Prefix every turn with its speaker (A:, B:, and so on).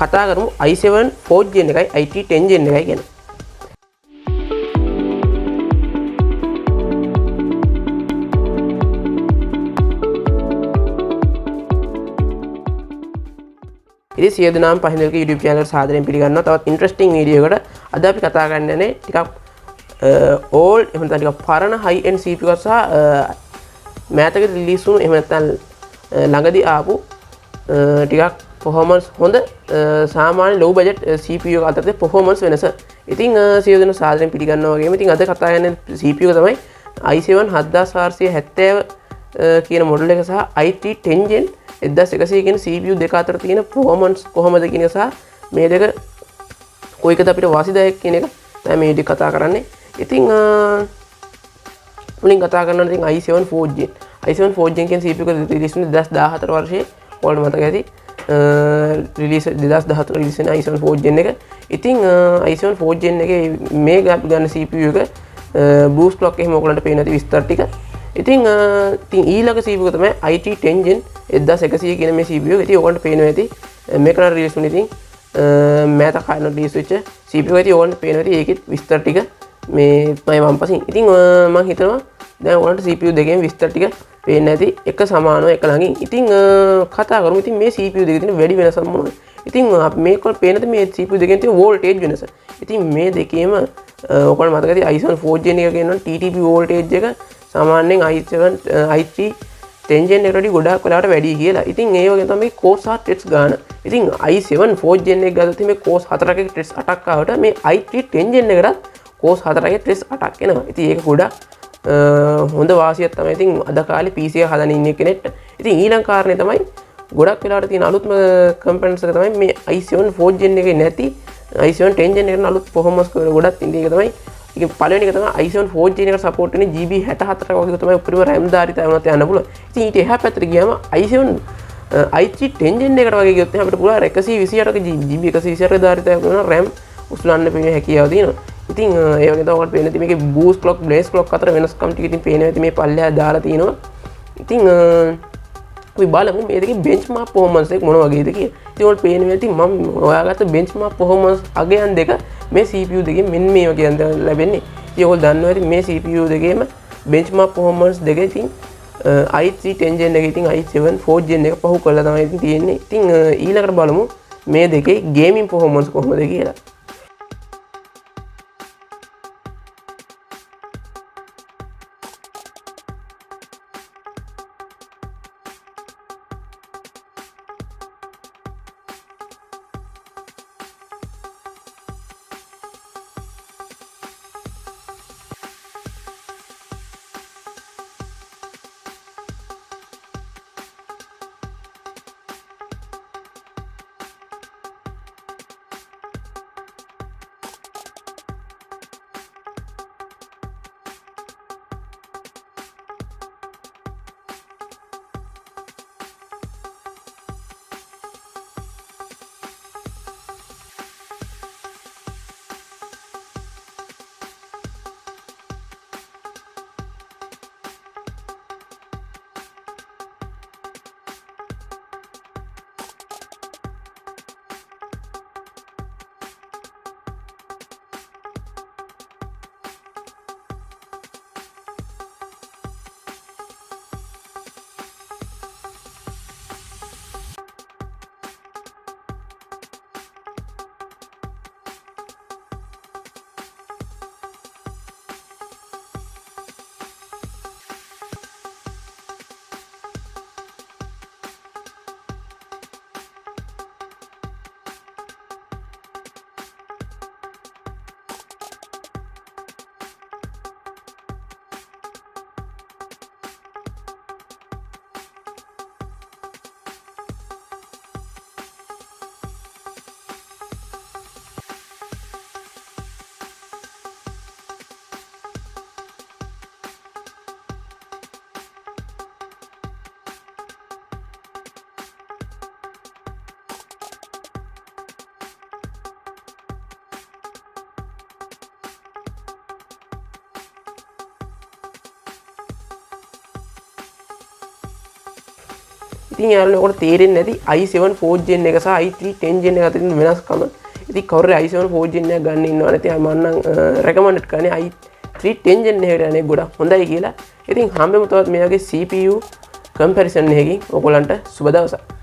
A: කතා කරමු i7 4th gen එකයි i3 10th gen එකයි ගැන. ඉතින් සියලු දෙනාම පහින්දලක YouTube channel එකට සාදරයෙන් පිළිගන්නවා. තවත් ඉන්ටරෙස්ටිං වීඩියෝ එකකට අද අපි කතා කරන්න යන්නේ ටිකක් old එහෙම නැත්නම් ටිකක් පරණ high end CPU එකක් සහ මෑතක රිලීස් වුණු එහෙම නැත්නම් ළඟදී ආපු ටිකක් performance හොඳ සාමාන්‍ය low budget CPU එක අතරේ performance වෙනස. ඉතින් සියලු දෙනා සාදරයෙන් පිළිගන්නවා වගේම ඉතින් අද කතා කරන්නේ CPU එක තමයි i7 7470 කියන මොඩල් එක සහ i3 10 gen 1100 කියන CPU දෙක අතර තියෙන performance කොහොමද කියන එක සහ මේ දෙක කොයිකද අපිට වාසිදායක කියන එක තමයි මේ විදිහට කතා කරන්නේ. ඉතින් මුලින් කතා කරනවා ඉතින් i7 4th gen. i7 4th gen කියන CPU එක රිලීස් වුණේ 2014 වර්ෂයේ. ඔයාලට මතක ඇති. රිලීස් 2014 රිලීස් වෙන i7 4th gen එක. ඉතින් i7 4th gen එකේ මේ ගන්න CPU එක boost clock එහෙම ඔයගලන්ට පේන ඇති විස්තර ටික. ඉතින් ඊළඟ CPU එක තමයි i3 10 gen 1100 කියන මේ CPU එක. ඉතින් ඔයගලන්ට පේනවා ඇති මේක නම් රිලීස් වුණේ ඉතින් මෑත කාලේ රිලීස් වෙච්ච CPU එක. ඉතින් ඔයගලන්ට පේනවා ඇති ඒකෙත් විස්තර ටික මේ මම වම්පසින්. ඉතින් මම හිතනවා දැන් ඔයගලන්ට CPU දෙකේම විස්තර ටික පේන්න ඇති එක සමානව එක ළඟින්. ඉතින් කතා කරමු ඉතින් මේ CPU දෙකේ තියෙන වැඩි වෙනස මොනවද? ඉතින් මේක පේනද මේ CPU දෙකෙන් තියෙන voltage වෙනස. ඉතින් මේ දෙකේම ඔයගලන්ට මතක ඇති i7 4th gen එක කියනවා TTP voltage එක සාමාන්‍යයෙන් i3 10 gen එකට වඩා ගොඩාක් වෙලාවට වැඩි කියලා. ඉතින් ඒ වගේ තමයි core සහ threads ගන්න. ඉතින් i7 4th gen එක ගත්තොත් මේ core 4ක threads 8ක් ආවට මේ i3 10 gen එකකට core 4ක threads 8ක් එනවා. ඉතින් ඒක ගොඩක් හොඳ වාසියක් තමයි. ඉතින් අද කාලේ PC එක හදන ඉන්න කෙනෙක්ට ඉතින් ඊළඟ කාරණේ තමයි ගොඩක් වෙලාවට තියෙන අලුත්ම කම්පොනන්ට්ස් එක තමයි මේ i7 4th gen එකේ නැති i7 10 gen එකට අලුත් performance ගොඩක් තියෙන එක තමයි. ඒක පළවෙනි එක තමයි i7 4th gen එකට support වෙන්නේ GB 64ක වගේ තමයි උපරිම RAM ධාරිතය වුණත් යන්න පුළුවන්. ඉතින් ඊට එහා පැත්තට ගියාම i7 i3 10 gen එකට වගේ ගියොත් අපිට පුළුවන් 128ක GB 128ක ධාරිතයක් වෙන RAM උස්ලන්න පෙන්නේ හැකියාව තියෙනවා. ඉතින් ඒ වගේ තමයි ඔයාලට පේන්නේ මේකේ boost clock blaze clock අතර වෙනස්කම් ටික ඉතින් පේනවා. ඉතින් මේ පල්ලෙහා දාලා තිනවා. ඉතින් අපි බලමු මේ දෙකේ benchmark performance එක මොන වගේද කියලා. ඉතින් ඔයාලට පේනවා ඉතින් මම හොයාගත්ත benchmark performance අගයන් දෙක මේ CPU දෙකෙන් මෙන්න මේ වගේ ලැබෙන්නේ. ඉතින් ඔයාලට දන්නවා ඉතින් මේ CPU දෙකේම benchmark performance දෙක ඉතින් i3 10 gen එක ඉතින් i7 4th gen එක පහු කරලා තමයි ඉතින් තියෙන්නේ. ඉතින් ඊළඟට බලමු මේ දෙකේ gaming performance කොහොමද කියලා. ඉතින් යාළුවෝ ඔකට තේරෙන්නේ නැති i7 4th gen එක සහ i3 10th gen එක අතර තියෙන වෙනස්කම. ඉතින් කවුරු i7 4th gen එක ගන්න ඉන්නව නැති මම නම් රෙකමන්ඩ් කරන්නේ i3 10th gen එකට යන්නේ ගොඩක් හොඳයි කියලා. ඉතින් හැමෝම තවත් මේ වගේ CPU කම්පැරිසන් එකකින් ඔයගොල්ලන්ට සුබ දවසක්.